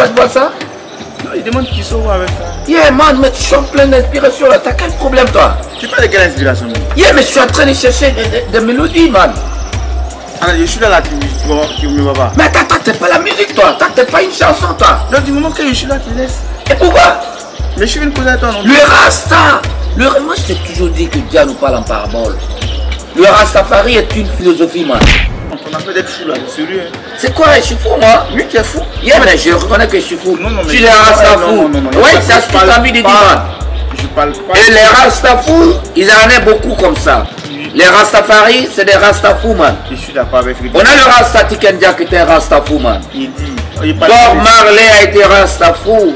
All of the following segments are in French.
fois de voir ça? Non, il demande qui sort avec ça. Yeah, man, mais tu chantes plein d'inspiration là. T'as quel problème, toi? Tu parles de quelle inspiration? Yeah, mais je suis en train de chercher des mélodies, man. Ah, je suis là, tu me vois pas. Mais attends, t'es pas la musique, toi. T'es pas une chanson, toi. Donc, du moment que je suis là, tu laisses. Et pourquoi? Mais je suis venu poser à toi, non? Le Rasta. Moi, je t'ai toujours dit que Dieu nous parle en parabole. Le Rastafari est une philosophie, man. On a fait d'être fou là, c'est sérieux. Hein. C'est quoi? Je suis fou, moi? Oui, tu es fou. Yeah, mais je reconnais que je suis fou. Non, mais tu es Rastafou. Oui, c'est ce que tu as mis de dire, man. Je parle pas. Et les Rastafous, ils en ont beaucoup comme ça. Les Rastafari, c'est des Rastafous, man. Je suis d'accord avec lui. On a le Rasta Tikendia qui était un Rastafou, man. Il dit. Bob Marley a été Rastafou.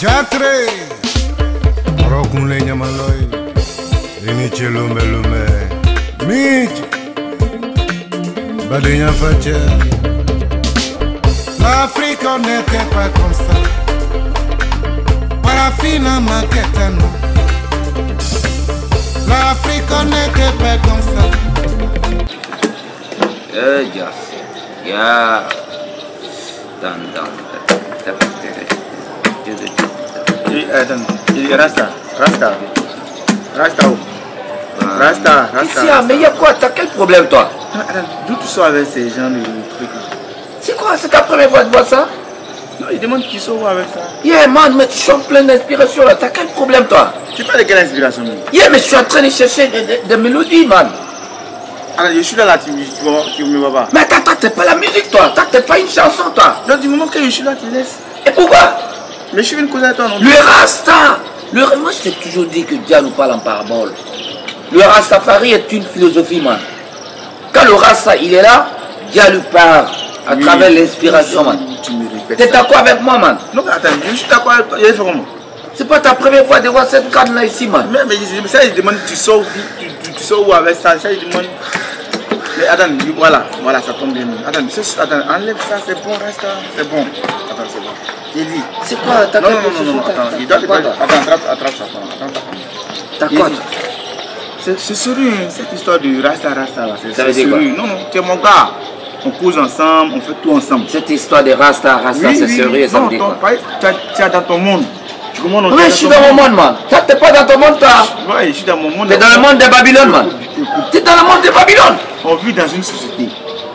Jatre Rokun le nyamaloi Ini chelumbe lume Mij Badenya fache L'Afrique n'était pas comme ça Parafina maquetano L'Afrique n'était pas comme ça Yeah. Rasta. Ici, mais il y a quoi? T'as quel problème, toi? D'où tu sors avec ces gens de trucs là? C'est quoi? C'est ta première fois de voir ça? Non, il demande qui sort avec ça. Yeah, man, mais tu chantes plein d'inspiration là. T'as quel problème, toi? Tu parles de quelle inspiration? Yeah, mais je suis en train de chercher des mélodies, man. Alors, je suis là, tu me vois pas. Mais attends, t'es pas la musique, toi. T'es pas une chanson, toi. Donc, du moment que je suis là, tu laisses. Et pourquoi? Mais je suis venu causer à toi, non? Le Rasta. Moi, je t'ai toujours dit que Dieu nous parle en parabole. Le Rastafari est une philosophie, man. Quand le Rasta, il est là, Dieu lui parle à travers l'inspiration, man. T'es d'accord avec moi, man? Non, mais attends, je suis d'accord avec toi. Il y a comment? C'est pas ta première fois de voir cette canne là ici, man. Mais ça, il demande, tu sors où avec ça? Ça, il demande. Mais attends, voilà, ça tombe bien. Attends, enlève ça, c'est bon, reste là, c'est bon. Attends, c'est bon. Il dit. C'est quoi? T'as non, attends, il doit te attrape ça. T'as quoi? C'est sérieux, cette histoire de Rasta là. Ça veut dire quoi? Non, tu es mon gars. On cause ensemble, on fait tout ensemble. Cette histoire de Rasta, oui, c'est sérieux, ça veut dire quoi? Tu es dans ton monde. Oui, je suis dans mon monde, man. Toi, t'es pas dans ton monde, toi. Oui, je suis dans mon monde. T'es dans le monde de Babylone, man. T'es dans le monde de Babylone. On vit dans une société.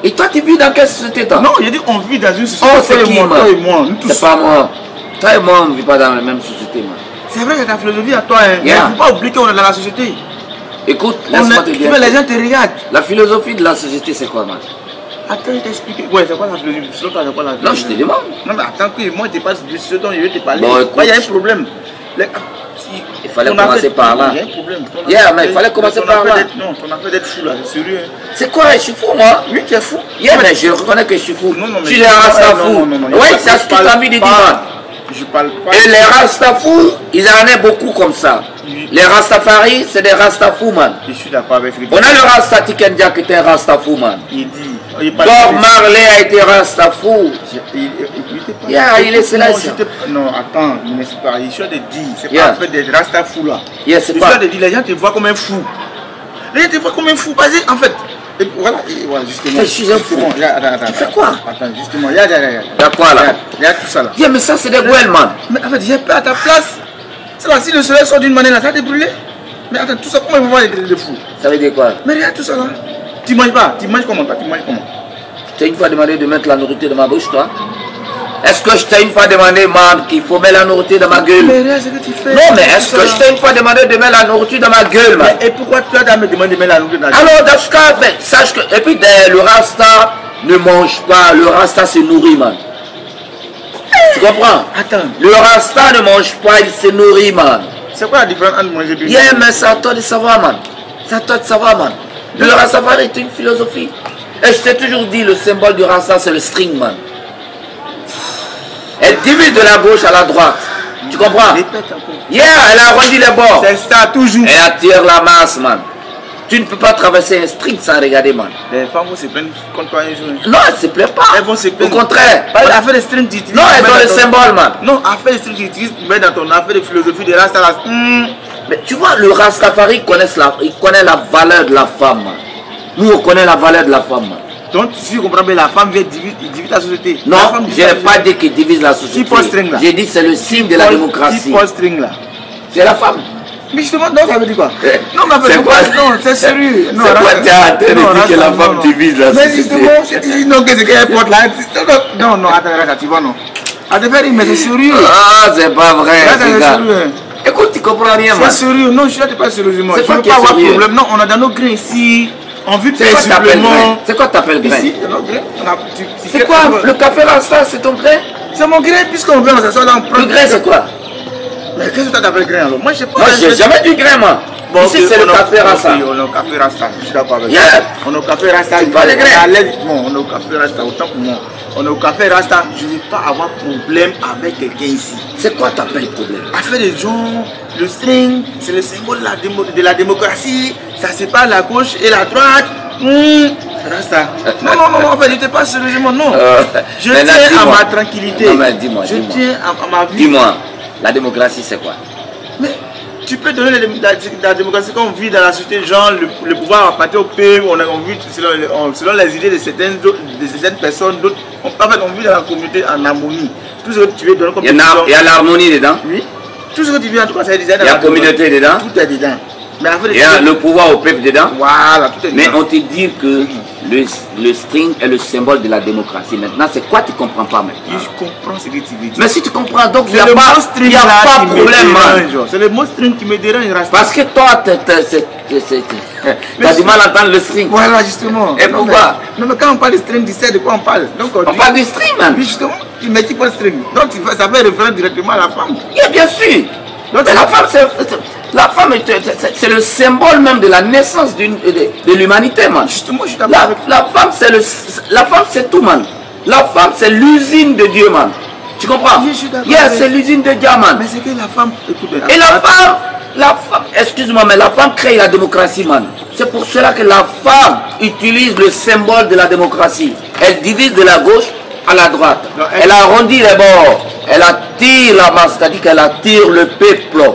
Et toi, tu vis dans quelle société, toi? Non, il a dit on vit dans une société. Oh, c'est qui, man? Toi et moi, nous tous. C'est pas moi. Toi et moi, on ne vit pas dans la même société, man. C'est vrai que ta philosophie à toi, hein. Yeah. Mais il ne faut pas oublier qu'on est dans la société. Écoute, laisse-moi te dire. Mais les gens te regardent. La philosophie de la société, c'est quoi, man? Attends, je t'explique. Ouais, c'est quoi la philosophie? C'est quoi la philosophie? Non, je te demande. Non, mais attends que moi, je te passe de ce dont je vais te parler. Bon, écoute. Il y a un problème. Il fallait commencer par là. Il y a un problème. Yeah, mais il fallait commencer par là. Non, ton affaire d'être fou là, c'est sérieux. C'est quoi? Je suis fou, moi? Oui, tu es fou. Yeah, mais je reconnais que je suis fou. Non, mais tu es un Rastafou. Non, oui, c'est ce que tu as mis de dire, man. Je parle pas. Et les Rastafous, ils en ont beaucoup comme ça. Les Rastafari, c'est des Rastafous, man. Je suis d'accord avec lui. On a le Rasta Tikendia qui était un Rastafou, man. Il dit. Bob Marley a été Rastafou. Yeah, il est là. Non, attends, mais c'est pas. Je suis de dire. C'est Yeah. pas fait des Rastafous là. Yeah, c'est Je pas. suis de dire, les gens te voient comme un fou. Les gens te voient comme un fou. Vas-y, en fait. Et voilà, justement. Je suis un fou. Attends. Tu fais quoi? Attends, justement. Regarde. Il y a quoi là? Regarde tout ça là. Yeah, mais ça, c'est des gueules, man. Mais en fait, j'ai peur à ta place. C'est là, si le soleil sort d'une manière là, ça va te brûler. Mais attends, tout ça, comment ils vont voir les fous? Ça veut dire quoi? Mais regarde tout ça là. Tu manges pas? Tu manges comment? Tu manges comment? Je t'ai une fois demandé de mettre la nourriture dans ma bouche, toi? Est-ce que je t'ai une fois demandé, man, qu'il faut mettre la nourriture dans ma gueule? Mais regarde ce que tu fais. Non, mais est-ce que je t'ai une fois demandé de mettre la nourriture dans ma gueule, man? Et pourquoi tu as me demandé de mettre la nourriture dans la gueule? Alors, dans ce cas, ben, sache que. Et puis, le Rasta ne mange pas. Le Rasta se nourrit, man. Tu comprends? Attends. Le Rasta ne mange pas, il se nourrit, man. C'est quoi la différence entre manger bien? Yeah, mais c'est à toi de savoir, man. C'est à toi de savoir, man. Le Rastafari est une philosophie. Et je t'ai toujours dit, le symbole du Rasta, c'est le string, man. Elle divise de la gauche à la droite. Tu comprends? Répète encore. Yeah, elle arrondit les bords. C'est ça, toujours. Elle attire la masse, man. Tu ne peux pas traverser un string sans regarder, man. Les femmes vont se plaindre contre toi un jour. Non, elles ne se plaît pas. Elles vont se plaindre. Au contraire. Affaire de string, tu utilises. Non, elles ont le symbole, man. Non, affaire de string, tu utilises pour mettre dans ton affaire de philosophie de Rasta là. Mais tu vois, le Rastafari il connaît la valeur de la femme, man. Nous, on connaît la valeur de la femme, man. Donc, si je comprends bien, la femme vient diviser la société. Non, je n'ai pas dit qu'il divise la société. Qui porte string là? J'ai dit c'est le signe de la démocratie. Qui porte string là? C'est la femme. Mais justement, non, ça veut dire quoi? Non, mais c'est quoi? Non, c'est sérieux. C'est quoi tu as en train de dire que la femme divise la société? Mais justement, c'est dit non, que c'est qu'elle porte là. Non, attends, tu vois, non. À te faire, mais c'est sérieux. Ah, c'est pas vrai. C'est sérieux. Écoute, tu comprends rien, man. C'est sérieux. Non, je ne suis pas sérieusement. C'est quoi qui est sérieux? Non, on a dans nos grains ici. On vit paisiblement. C'est quoi t'appelles grain? C'est quoi? Le café Rasta, c'est ton grain? C'est mon grain, puisqu'on veut, on s'assoit dans le grain, c'est quoi? Mais qu'est-ce que tu appelles grain alors? Moi, je sais pas. Moi, j'ai jamais dit grain, moi. Bon, ici, c'est le café Rasta. On est au café Rasta. Je suis d'accord avec toi. On est au café Rasta. C'est pas les grains. Bon, on est au café Rasta, autant pour moi. On est au café Rasta. Je ne vais pas avoir problème avec quelqu'un ici. C'est quoi t'appelles problème? Affaire des gens, le string, c'est le symbole de la démocratie. Ça sépare la gauche et la droite. Rasta. Non, en fait, je n'étais pas sérieusement, non. Je tiens à ma tranquillité. Non, mais dis-moi. Je tiens à ma vie. Dis-moi, la démocratie, c'est quoi? Mais tu peux donner la démocratie qu'on vit dans la société, genre le pouvoir appartient au peuple, on vit selon les idées de certaines personnes, d'autres. En fait, on vit dans la communauté en harmonie. Tout ce que tu veux donner comme il y a l'harmonie dedans? Oui. Tout ce que tu veux, en tout cas, c'est il y a la communauté dedans? Tout est dedans. Mais il y a le pouvoir au peuple dedans? Voilà, tout est dedans. Mais on te dit que le string est le symbole de la démocratie. Maintenant, c'est quoi tu ne comprends pas maintenant? Je comprends ce que tu veux dire. Mais si tu comprends, donc il n'y a pas de problème, man. C'est le mot string qui me dérange. Parce que toi, tu as du mal à entendre le string. Voilà, justement. Et pourquoi? Non, mais quand on parle de string, tu sais de quoi on parle. Donc, on parle du string, man. Oui, justement, tu me dis pas string. Donc, ça fait référence directement à la femme. Oui, bien sûr. Donc, la femme, c'est le symbole même de la naissance de l'humanité, man. Justement, je suis d'accord avec la femme, c'est tout, man. La femme, c'est l'usine de Dieu, man. Tu comprends? Oui, je suis d'accord. Yes, c'est l'usine de Dieu, man. Mais c'est que la femme, écoute, et la femme, excuse-moi, mais la femme crée la démocratie, man. C'est pour cela que la femme utilise le symbole de la démocratie. Elle divise de la gauche à la droite. Non, elle arrondit les bords. Elle attire la masse, c'est-à-dire qu'elle attire le peuple.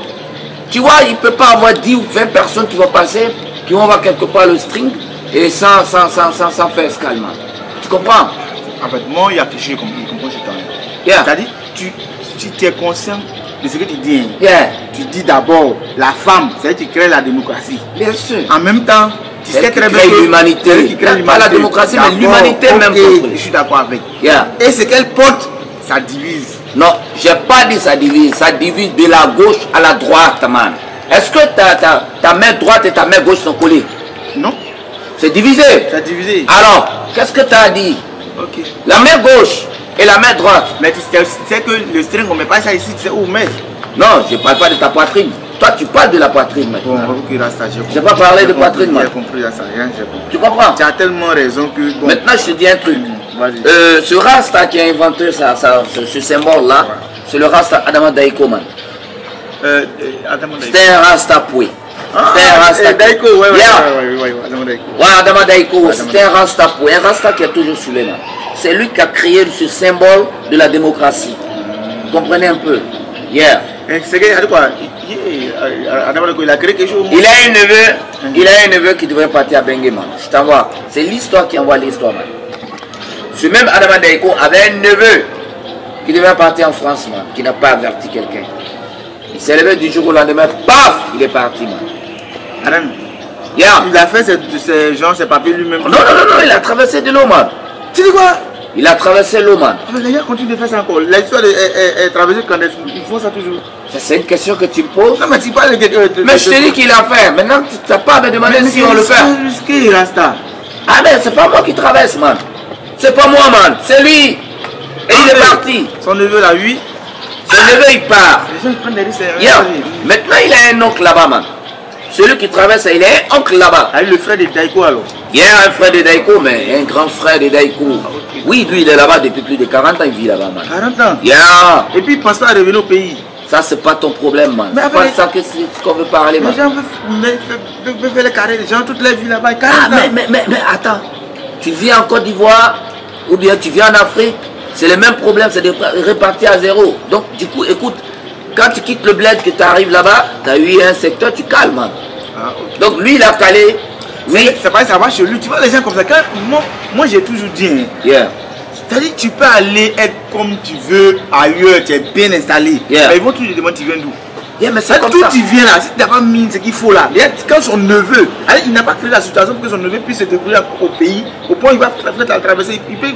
Tu vois, il ne peut pas avoir 10 ou 20 personnes qui vont passer, qui vont voir quelque part le string et sans faire escale, man. Tu comprends? En fait, moi, il y a quelque chose que je comprends ce temps. C'est-à-dire, tu es conscient de ce que tu dis. Tu dis d'abord, la femme, c'est-à-dire que tu crées la démocratie. Bien sûr. En même temps, tu sais très bien que l'humanité. Pas la démocratie, mais l'humanité même. Je suis d'accord avec. Et ce qu'elle porte, ça divise. Non, je n'ai pas dit ça divise. Ça divise de la gauche à la droite, man. Est-ce que ta main droite et ta main gauche sont collées? Non. C'est divisé. C'est divisé. Alors, qu'est-ce que tu as dit? Ok. La main gauche et la main droite. Mais tu sais que le string, on ne met pas ça ici, tu sais où mettre. Non, je ne parle pas de ta poitrine. Toi, tu parles de la poitrine maintenant. Bon, ok, Rasta, j'ai compris. Je n'ai pas parlé de poitrine, man. J'ai compris, Rasta, j'ai compris. Tu comprends? Tu as tellement raison que... Bon. Maintenant, je te dis un truc. Ce Rasta qui a inventé ce symbole-là, c'est le Rasta Adama Daiko, man. C'était un Rasta Poué. C'était un Rasta Daiko, ouais, Adama Daiko, c'était un Rasta Poué. Un Rasta qui a toujours saoulé, man. C'est lui qui a créé ce symbole de la démocratie. Vous comprenez un peu? C'est quoi? Il a créé quelque chose. Il a un neveu qui devrait partir à Bengue, man. Je t'envoie. C'est l'histoire qui envoie l'histoire, man. Ce même Adama Daiko avait un neveu qui devait partir en France, man, qui n'a pas averti quelqu'un. Il s'est levé du jour au lendemain, paf, il est parti, man. Adam, il a fait ces papiers lui-même. Non, il a traversé de l'eau, man. Tu dis quoi? Il a traversé l'eau, man. Les gars continuent de faire ça encore. L'histoire est traversée quand ils font ça toujours. C'est une question que tu me poses. Non, mais tu parles de... Mais je te dis qu'il a fait. Maintenant, tu n'as pas à me demander si on le fait. C'est risqué, Rasta. Ah, mais c'est pas moi qui traverse, man. C'est pas moi, man. C'est lui. Et il est parti. Son neveu, là, oui. Son neveu, il part. Les gens prennent des risques. Maintenant, il a un oncle là-bas, man. Celui qui traverse, il a un oncle là-bas. Ah, le frère de Daiko, alors. Il y a un frère de Daiko, mais un grand frère de Daiko. Okay. Oui, lui, il est là-bas depuis plus de 40 ans, il vit là-bas, man. 40 ans? Et puis, il pense pas à revenir au pays. Ça, c'est pas ton problème, man. C'est pas ça qu'on veut parler, man. Les gens veulent faire les carrés, les gens, toutes les vies là-bas, 40 ans. Mais attends. Tu vis en Côte d'Ivoire, ou bien tu vis en Afrique, c'est le même problème, c'est de répartir à zéro. Donc, du coup, écoute, quand tu quittes le bled, que tu arrives là-bas, tu as eu un secteur, tu calmes, man. Donc, lui, il a calé Oui. C'est pas ça va chez lui. Tu vois les gens comme ça. Quand, moi j'ai toujours dit. Hein, Yeah. c'est-à-dire tu peux aller être comme tu veux ailleurs, tu es bien installé. Yeah. Mais ils vont toujours te demander tu viens d'où. Yeah, mais c'est comme D'où ça. tu viens là, si tu n'as pas mis ce qu'il faut là, quand son neveu, allez, il n'a pas créé la situation pour que son neveu puisse se débrouiller au pays, au point où il va faire la traversée, il peut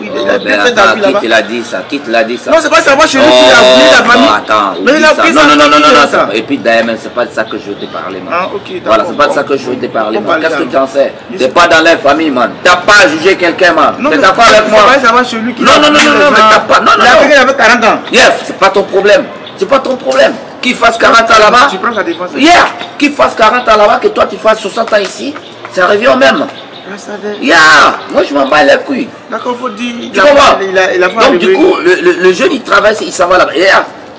Mais attends, qui te l'a dit ça? Qui te l'a dit ça? Non, c'est pas ça, moi chez lui, il a oublié la famille. Non, attends, Mais il a pris ça. Non. Et puis d'ailleurs, c'est pas de ça que je veux te parler, man. Ah, ok, Voilà, c'est pas de ça que je veux te parler, man. Qu'est-ce que tu en sais? Yes. T'es pas dans la famille, man. T'as pas à juger quelqu'un, man. Non, T'es mais d'accord avec moi? ça va chez lui qui Non, mais t'as pas. Non, il a fait qu'il avait 40 ans. Yes, c'est pas ton problème. C'est pas ton problème. Qu'il fasse 40 ans là-bas. Tu prends sa défense. Yeah, qu'il fasse 40 ans là-bas, que toi tu fasses 60 ans ici, ça revient au même. Yeah, moi je m'en bats les couilles. D'accord, faut dire. Tu comprends? Il a Donc du coup, le jeune il travaille, il s'en va là-bas. Et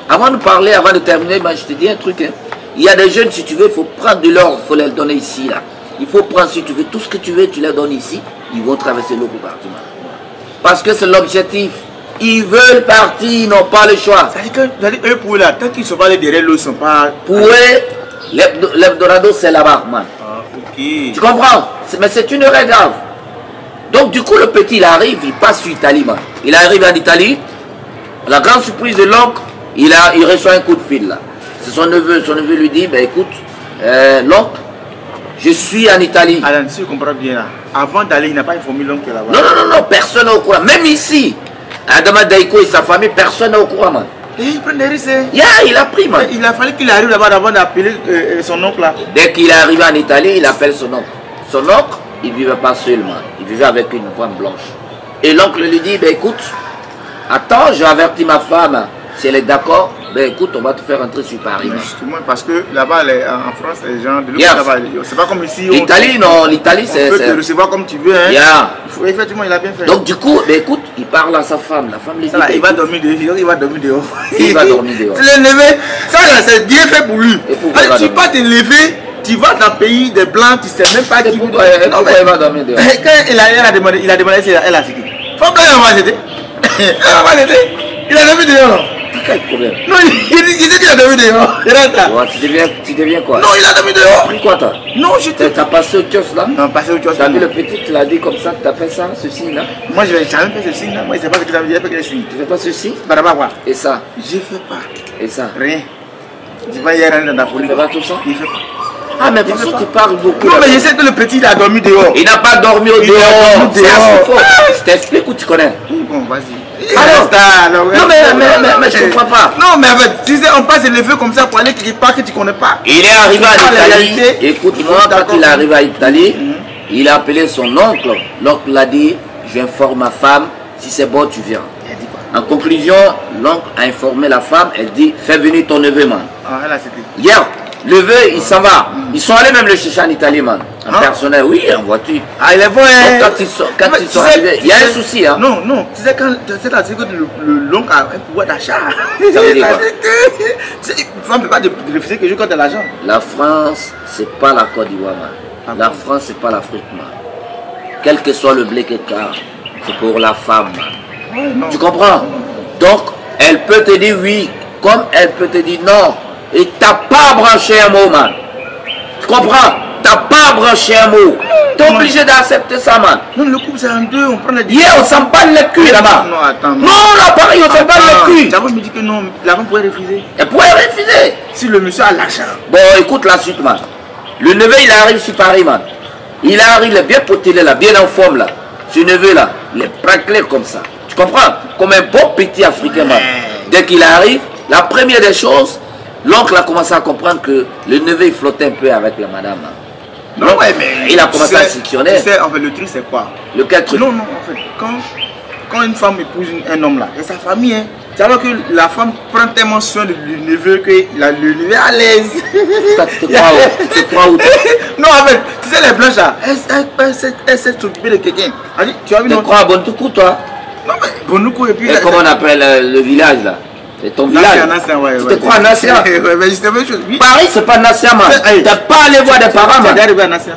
avant de parler, avant de terminer, ben, je te dis un truc. Hein. Il y a des jeunes, si tu veux, il faut prendre de l'or, il faut les donner ici. Là. Il faut prendre, si tu veux, tout ce que tu veux, tu les donnes ici. Ils vont traverser l'eau pour partir. Parce que c'est l'objectif. Ils veulent partir, ils n'ont pas le choix. C'est-à-dire eux pour eux là, tant qu'ils ne sont pas allés derrière l'eau, ils ne sont pas. Pour eux, l'Eldorado c'est là-bas, man. Ah, ok. Tu comprends? Mais c'est une erreur grave. Donc du coup, le petit, il arrive, il passe sur l'Italie, man. Il arrive en Italie. La grande surprise de l'oncle, il reçoit un coup de fil, là. C'est son neveu. Son neveu lui dit, ben écoute, l'oncle, je suis en Italie. Alan, si je comprends bien là, avant d'aller, il n'a pas informé l'oncle là-bas. Non, personne n'est au courant. Même ici, Adama Daiko et sa famille, personne n'est au courant, man. Et il prend des risques. Hein. Yeah, il a pris, man. Il a fallu qu'il arrive là-bas avant d'appeler son oncle là. Dès qu'il est arrivé en Italie, il appelle son oncle. Son oncle, il ne vivait pas seul, man. Il vivait avec une femme blanche. Et l'oncle lui dit, ben écoute, attends, j'ai averti ma femme. Si elle est d'accord, ben écoute, on va te faire rentrer sur Paris. Justement, parce que là-bas, en France, les gens de l'autre Yes. là-bas, c'est pas comme ici. L'Italie, non, l'Italie, c'est... On peut te recevoir comme tu veux. Hein. Yeah. Effectivement, il a bien fait. Donc du coup, ben écoute, il parle à sa femme. La femme lui dit, ça, là, ben, il va écoute, dormir dehors. Il va dormir dehors. Il va dormir dehors. Tu l'as levé. Ça, là, c'est bien fait pour lui. Et pourquoi Allez, il va tu ne vas pas te lever. Tu vas dans le pays des blancs, tu ne sais même pas qui. pourquoi il va dormir dehors? Quand elle a demandé si elle a cité. Faut pas elle va citer. Elle va citer. Il a dormi dehors. Quel problème? Non, il dit qu'il a dormi dehors. Ouais, tu deviens quoi? Non, il a dormi dehors. Pris quoi toi? Non, je te. T'as passé au kiosque là? Non, passé au kiosque. T'as vu le petit, tu l'as dit comme ça, tu as fait ça, ceci là? Moi, je n'ai jamais fait ce signe là. Moi, je ne sais pas ce que ça veut dire. Il a fait signe. Tu fais pas ceci? Baraba quoi? Et ça? Je ne fais pas. Et ça? Rien. Tu vas y aller dans la Tu folie. fais pas tout ça? Il fait pas. Ah, mais parce que tu parles beaucoup. Non, là. mais je sais que le petit il a dormi dehors. Il n'a pas dormi au Il a dehors. dormi dehors. Je t'explique où tu connais. Bon, vas-y. Alors, mais je comprends pas. Non, mais en fait, tu sais, on passe le feu comme ça pour aller quelque part que tu connais pas. Il est arrivé Tu en parles la Italie. vérité. Écoute-moi, quand il est arrivé à Italie, il a appelé son oncle. L'oncle l'a dit, j'informe ma femme, si c'est bon, tu viens. Il a dit quoi? En conclusion, l'oncle a informé la femme, elle dit, fais venir ton neveu, man. Ah, elle a cité. Hier, le neveu, il s'en va. Ils sont allés même le chercher en Italie, man. En personnel, oui, en voiture. Ah, il est bon, Donc, hein. quand ils sont arrivés, il y a un souci, hein. Non, non, tu sais, quand c'est là, c'est que l'oncle a un pouvoir d'achat. Ça veut dire quoi? Tu sais, une femme ne peut pas refuser quelque chose quand elle a l'argent. La France, c'est pas la Côte d'Ivoire, man. Ah La bon? France, c'est pas l'Afrique, man. Quel que soit le blé qu'elle a, c'est pour la femme, man. Ouais, non. Tu comprends? Donc, elle peut te dire oui, comme elle peut te dire non. Et t'as pas branché un mot, man. Tu comprends? T'as pas branché un mot. T'es obligé d'accepter ça, man. Non, le couple c'est en deux, on prend la Hier, on s'en bat le cul là-bas. Non, attends. Non, là, pareil, on s'en bat le cul. D'abord, me dit que non, la femme pourrait refuser. Elle pourrait refuser. Si le monsieur a l'argent. Bon, écoute la suite, man. Le neveu, il arrive sur Paris, man. Il arrive, il est bien potelé là, bien en forme là. Ce neveu là, il est prêt comme ça. Tu comprends? Comme un bon petit africain, man. Dès qu'il arrive, la première des choses, l'oncle a commencé à comprendre que le neveu, il flottait un peu avec la madame, man. Non, ouais, mais. Il a commencé à sectionner. Tu sais, en fait, le truc, c'est quoi? Lequel truc? Non, non, en fait, quand une femme épouse un homme là, et sa famille, hein, tu vois que la femme prend tellement soin du neveu que le neveu est à l'aise. Tu te crois où? Non, en fait, tu sais, les blanches là, elles s'est s'occuper de quelqu'un. Tu as vu, Tu non? crois à Bontuku, toi? Non, mais Bonoukou, et puis. Et comment on appelle le village là? C'est ton village. Ouais, Tu te crois à Nassia? Ouais, mais c'est la même chose. Oui. Paris, c'est pas Nassia, man. Hey. T'as pas allé voir des parents, Tu es man. arrivé à Nassia.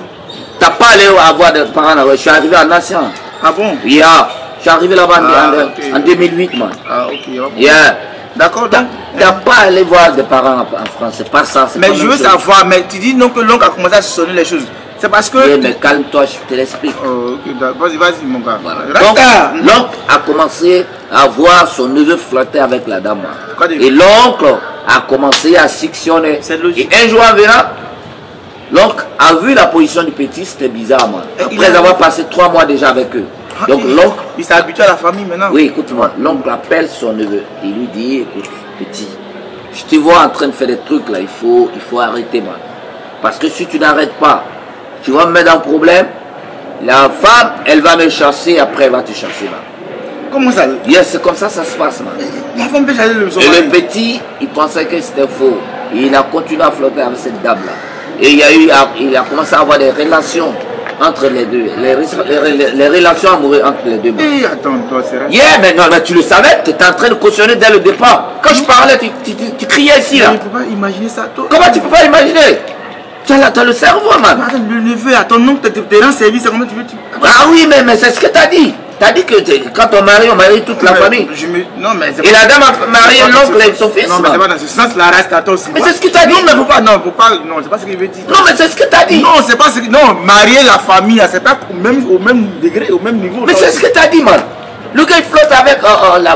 T'as pas allé voir des parents là. Je suis arrivé à Nassia. Ah bon? Yeah. Je suis arrivé là-bas Ok. en 2008, man. Ah, ok. Yeah. D'accord, donc. T'as pas allé voir des parents en France. C'est pas ça. Mais je veux savoir, mais tu dis non que l'oncle a commencé à sonner les choses. C'est parce que... Oui, mais calme-toi, je te l'explique. Oh, ok, vas-y mon gars. Voilà. Rasta. Donc, l'oncle a commencé à voir son neveu flotter avec la dame. Quoi de- Et l'oncle a commencé à sectionner. C'est logique. Et un jour en venant, l'oncle a vu la position du petit, c'était bizarre, man. Après avoir passé 3 mois déjà avec eux. Donc l'oncle, il s'est habitué à la famille maintenant. oui, écoute-moi, l'oncle appelle son neveu. Il lui dit, écoute, petit, je te vois en train de faire des trucs là, il faut arrêter, man. Parce que si tu n'arrêtes pas, tu vas me mettre en problème. La femme, elle va me chasser, après elle va te chasser, man. Comment ça? Yes, c'est comme ça se passe, man. La femme peut changer le son. Et le petit, il pensait que c'était faux. Et il a continué à flotter avec cette dame-là. Et il a commencé à avoir des relations entre les deux. Les relations amoureuses entre les deux. Hé, attends, toi, c'est vrai. Yeah, mais non, mais tu le savais, tu étais en train de cautionner dès le départ. Quand je parlais, tu criais ici, là. Mais il ne peut pas imaginer ça, toi. Comment tu peux pas imaginer? Tu as le cerveau, man. Attends, le neveu, à ton oncle, t'es rend service, comment tu veux... Ah oui, mais c'est ce que tu as dit. Tu as dit que quand on marie toute la famille. Non, mais Et la dame a marié l'oncle et son fils. Non, mais c'est pas dans ce sens-là, reste à toi aussi. Mais c'est ce que tu as dit. Non, mais faut pas, non, c'est pas ce qu'il veut dire. Non, mais c'est ce que tu as dit. Non, c'est pas ce que... Non, marier la famille, c'est pas au même degré, au même niveau. Mais c'est ce que tu as dit, man. Le gars, il flotte avec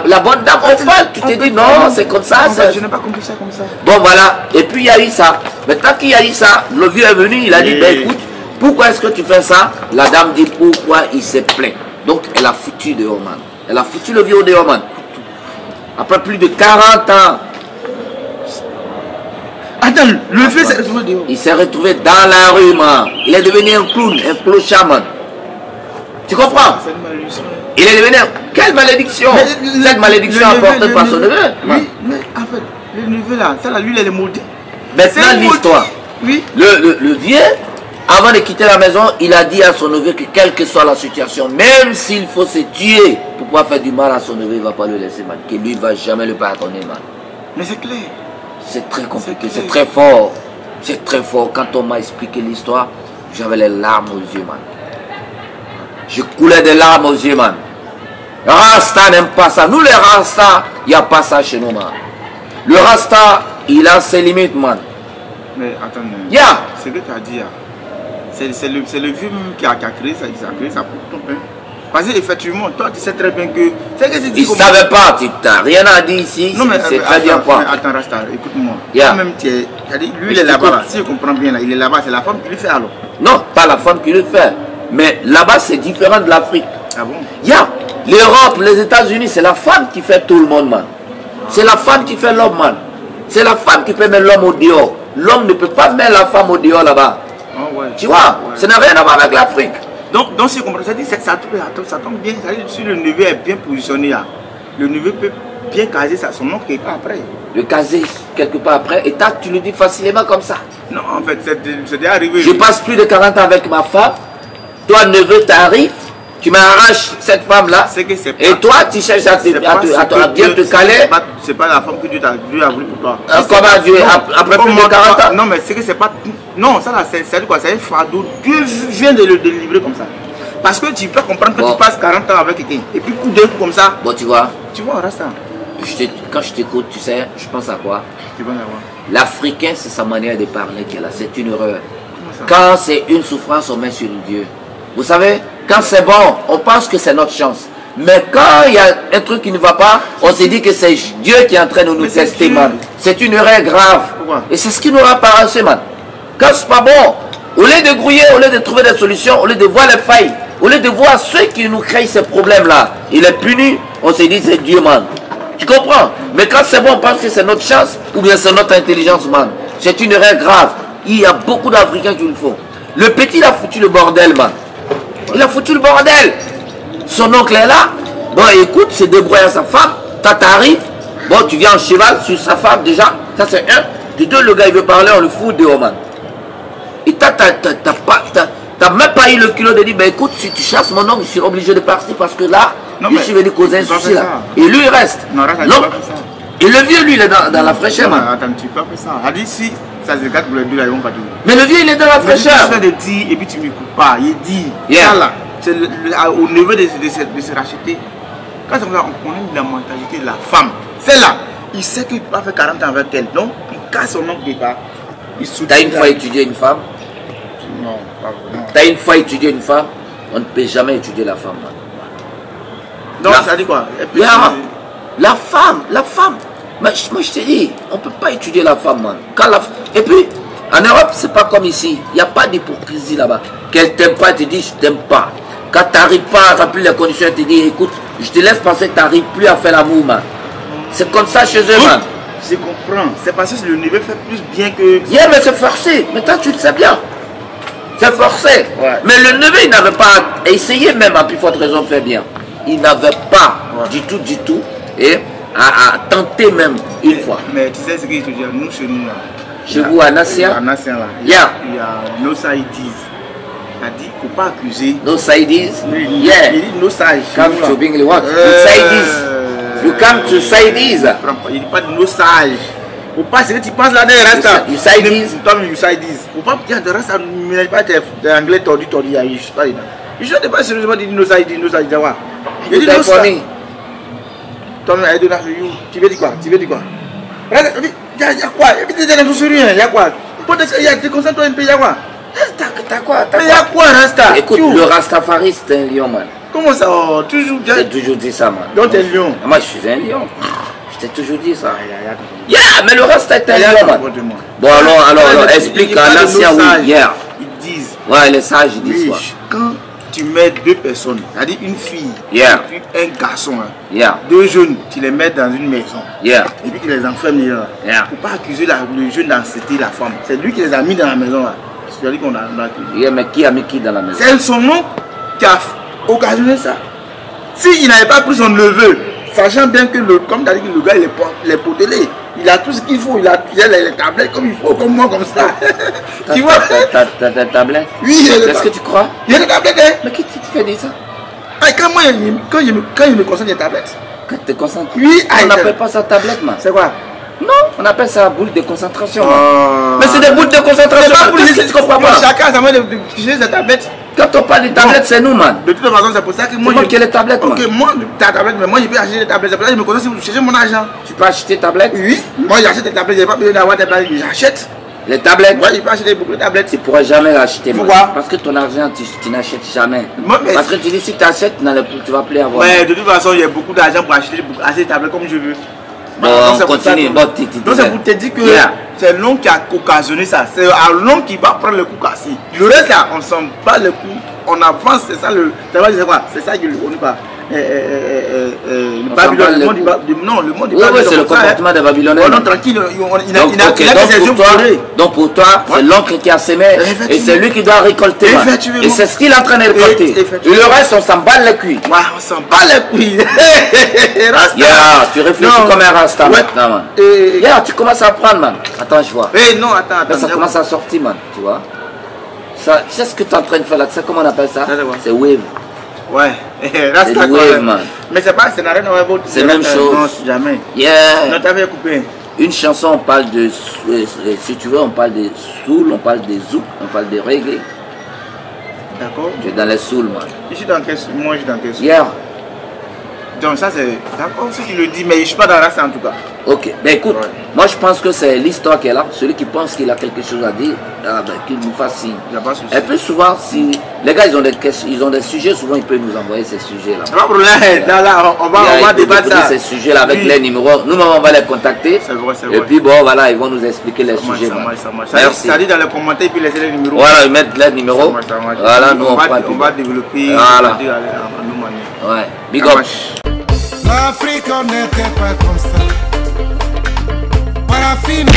la bonne dame. On parle, tu t'es dit non, c'est comme ça. Je n'ai pas compris ça comme ça. Bon, voilà. Et puis, il y a eu ça. Maintenant qu'il y a eu ça, le vieux est venu, il a dit, ben écoute, pourquoi est-ce que tu fais ça? La dame dit, pourquoi il s'est plaint. Donc, elle a foutu dehors, man. Elle a foutu le vieux dehors, man. Après plus de 40 ans. Attends, le vieux s'est retrouvé dehors. Il s'est retrouvé dans la rue, man. Il est devenu un clown, un clochard, man. Tu comprends? C'est une malédiction. Il est devenu... Quelle malédiction? Cette malédiction apportée par son neveu. Oui, mais en fait, le neveu là, ça là, lui, il est maudit. Maintenant, l'histoire. Oui. Le vieux, avant de quitter la maison, il a dit à son neveu que quelle que soit la situation, même s'il faut se tuer pour pouvoir faire du mal à son neveu, il ne va pas le laisser, man. Que lui ne va jamais le pardonner, man. Mais c'est clair. C'est très compliqué, c'est très fort. C'est très fort. Quand on m'a expliqué l'histoire, j'avais les larmes aux yeux, man. Je coulais des larmes aux yeux, man. Rasta n'aime pas ça. Nous, les Rasta, il n'y a pas ça chez nous, man. Le Rasta, il a ses limites, man. Mais attends, Yeah. c'est ce que tu as dit, c'est le vieux même qui a créé ça, il a créé ça pour ton pain. Parce qu'effectivement, toi, tu sais très bien que... Il ne savait pas, tu n'as rien à dire ici, c'est très bien quoi. Attends, Rasta, écoute-moi. Yeah. Toi-même, lui, il est là-bas, si je comprends bien, là, il est là-bas, c'est la femme qui lui fait alors. Non, pas la femme qui le fait. Mais là-bas, c'est différent de l'Afrique. Ah bon? Yeah. L'Europe, les États-Unis, c'est la femme qui fait tout le monde, man. C'est la femme qui fait l'homme, man. C'est la femme qui peut mettre l'homme au dehors. L'homme ne peut pas mettre la femme au dehors là-bas. Oh, ouais. Tu vois, Ouais. ça n'a rien à voir avec l'Afrique. Donc si je comprends, ça dit, ça tombe bien. Ça dit, si le neveu est bien positionné là, le neveu peut bien caser son oncle quelque part après. Le caser quelque part après, et tu le dis facilement comme ça. Non, en fait, c'est déjà arrivé. Je passe plus de 40 ans avec ma femme. Toi, neveu, t'arrives, tu m'arraches cette femme-là. C'est que c'est pas... Et toi, tu cherches à bien te caler. C'est pas la femme que Dieu a voulu pour toi. Comment Dieu, après plus de 40 ans? Non, mais c'est que c'est pas... Non, ça là, c'est quoi? C'est un fardeau. Dieu vient de le délivrer comme ça. Parce que tu peux comprendre que Bon. tu passes 40 ans avec quelqu'un. Et puis coup d'un coup comme ça. Bon, tu vois, Reste ça. quand je t'écoute, tu sais, je pense à quoi? Tu vas l'avoir. L'Africain, c'est sa manière de parler qu'elle a. C'est une erreur. Comment ça? Quand c'est une souffrance, on met sur Dieu. Vous savez, quand c'est bon, on pense que c'est notre chance. Mais quand il y a un truc qui ne va pas, on se dit que c'est Dieu qui est en train de nous Mais c'est tester, Dieu. man. C'est une erreur grave. Pourquoi? Et c'est ce qui nous rend paresseux, man. Quand c'est pas bon, au lieu de grouiller, au lieu de trouver des solutions, au lieu de voir les failles, au lieu de voir ceux qui nous créent ces problèmes-là, il est puni, on se dit c'est Dieu, man. Tu comprends? Mais quand c'est bon, on pense que c'est notre chance ou bien c'est notre intelligence, man. C'est une erreur grave. Il y a beaucoup d'Africains qui le font. Le petit, il a foutu le bordel, man. Il a foutu le bordel. Son oncle est là. Bon, écoute, c'est débrouillé à sa femme. Toi, t'arrives. Bon, tu viens en cheval sur sa femme déjà. Ça, c'est un. De deux, le gars, il veut parler, on le fout dehors, man. Et t'as même pas eu le culot de dire, ben écoute, si tu chasses mon oncle, je suis obligé de partir parce que là, Non, je mais suis venu causer un tu vas souci faire là. ça. Et lui, il reste. Non, reste, tu Non. vas faire ça. Et le vieux, lui, il est dans la fraîcheur, Non, man. attends, tu peux pas faire ça. Elle dit si ça se regarde pour les deux, là, ils vont pas dire. Mais le vieux, il est dans la Mais si tu fraîcheur. fais de dire et puis tu ne m'écoutes pas, il dit, Yeah. ça là, c'est au niveau de se racheter. Quand c'est comme ça, on connaît la mentalité de la femme. C'est là, il sait qu'il ne peut pas faire 40 ans avec elle. Donc, il casse son oncle quelque part. Il T'as une fois étudié une femme? Non, pas vraiment. Tu as une fois étudié une femme, on ne peut jamais étudier la femme. Man. Donc, ça dit quoi? La femme. Mais moi, je te dis, on ne peut pas étudier la femme, man. Et puis, en Europe, c'est pas comme ici. Il n'y a pas d'hypocrisie là-bas. Qu'elle t'aime pas, elle te dit, je t'aime pas. Quand tu n'arrives pas à remplir les conditions, elle te dit, écoute, je te laisse penser que tu n'arrives plus à faire l'amour, man. C'est comme ça chez eux, man. Je comprends. C'est parce que le neveu fait plus bien que... Yeah, mais c'est forcé. Mais toi, tu le sais bien. C'est forcé. Ouais. Mais le neveu, il n'avait pas essayé même, à plus forte raison, de faire bien. Il n'avait pas du tout. Et à tenter même une fois. Mais tu sais ce que je te dis, nous, chez nous, là. Chez vous, à Nassia? À Nassia, là. Yeah. Il y a no sides. Il a dit, il ne faut pas accuser. No sides? Yeah. Il dit no sides. Come to Bingley, what? You come to sides? Il ne dit pas de no sides. Faut pas, c'est que tu penses là derrière Rasta. You say this? Toi, you say this. Faut pas dire de Rasta, ne mélange pas tes anglais tordu, je sais pas. Je ne sais pas sérieusement dire no side, no side. Il dit no side. Toi, tu veux dire quoi? Rasta, il y a quoi? Il y a quoi? Peut-être qu'il y a des concentrés un peu, il y a quoi? T'as quoi? Mais il y a quoi, Rasta? Écoute, le Rastafari, c'est un lion, man. Comment ça? Toujours bien. J'ai toujours dit ça, man. Donc, t'es un lion. Moi, je suis un lion. Je t'ai toujours dit ça. Yeah, mais le Rasta est un lion, man. Bon, alors, explique à l'ancien, oui, hier. Ils disent. Ouais, les sages, ils disent quoi? Quand tu mets deux personnes, c'est-à-dire une fille et puis un garçon, deux jeunes, tu les mets dans une maison. Et puis tu les enfermes là. Il ne faut pas accuser le jeune d'inciter la femme. C'est lui qui les a mis dans la maison là. C'est lui qu'on a accusé. Mais qui a mis qui dans la maison? C'est son nom qui a occasionné ça. S'il n'avait pas pris son neveu, sachant bien que comme tu as dit que le gars il est potelé, il a tout ce qu'il faut, il a les tablettes comme il faut, comme moi, comme ça. Tu vois? T'as des tablettes? Oui, est-ce que tu crois? Il y a des tablettes, hein? Mais qui te fait dire ça? Quand il me concerne des tablettes. Quand tu te concentres? Oui, on n'appelle pas ça tablette, man. C'est quoi? Non, on appelle ça boule de concentration. Mais c'est des boules de concentration. C'est pas pour les tu comprends pas. Chacun a sa main d'utiliser ses tablettes. Quand on parle de tablettes, c'est nous, man. De toute façon, c'est pour ça que moi. C'est moi qui ai les tablettes, man. Ok, moi, ta tablette, mais moi, je peux acheter des tablettes. C'est pour ça que je me connais si chercher mon argent. Tu peux acheter tablettes? Oui. Moi, j'achète des tablettes. J'ai pas besoin d'avoir des tablettes. J'achète. Les tablettes? Ouais, je peux acheter beaucoup de tablettes. Tu ne pourras jamais l'acheter. Pourquoi? Parce que ton argent, tu n'achètes jamais. Moi, parce que tu dis, si tu achètes, tu ne vas plus avoir. Ouais, de toute façon, il y a beaucoup d'argent pour acheter des tablettes comme je veux. Bon, on continue. Donc, c'est pour te dire que c'est l'homme qui a occasionné ça. C'est à l'homme qui va prendre le coup cassé. Le reste, là, on ne sent pas le coup. On avance, c'est ça le. C'est ça que on n'est pas. Babylone, le monde du Babylone. Oui, c'est le comportement des Babyloniens. Non, tranquille, il a ses yeux fourrés. Donc pour toi, c'est l'oncle qui a semé et c'est lui qui doit récolter. Et c'est ce qu'il est en train de récolter. Et le reste, on s'en bat les cuits. Ouais, on s'en bat les cuits. Tu réfléchis comme un rasta maintenant, man. Tu commences à apprendre, man. Attends, je vois. Non, attends. Ça commence à sortir, man. Tu vois. Tu sais ce que tu es en train de faire là, tu sais comment on appelle ça? C'est wave. Ouais, c'est wave, man. Mais c'est pas, c'est n'a rien à voir. C'est la même chose. Non, jamais. Non, t'avais coupé. Une chanson, on parle de, si tu veux, on parle de soul, on parle de zouk, on parle de reggae. D'accord. Tu es dans les soul, man. Je suis dans quel soul? Moi, je suis dans quel soul? Yeah. Donc ça c'est d'accord si tu le dis, mais je suis pas dans la race en tout cas. Ok, ben écoute, moi je pense que c'est l'histoire qui est là. Celui qui pense qu'il a quelque chose à dire, qu'il nous fasse signe. Et puis souvent, si les gars ils ont des sujets, souvent ils peuvent nous envoyer ces sujets là. Pas de problème, là, on va débattre ça. Ces sujets là avec les numéros, nous-mêmes on va les contacter. C'est vrai. Et puis bon voilà, ils vont nous expliquer les sujets. Ça marche. Merci. Ça dit dans les commentaires et puis laisser les numéros. Voilà, ils mettent les numéros. Voilà, nous on va développer. Voilà. Ouais, big up. L'Afrique n'était pas comme ça. Parafine.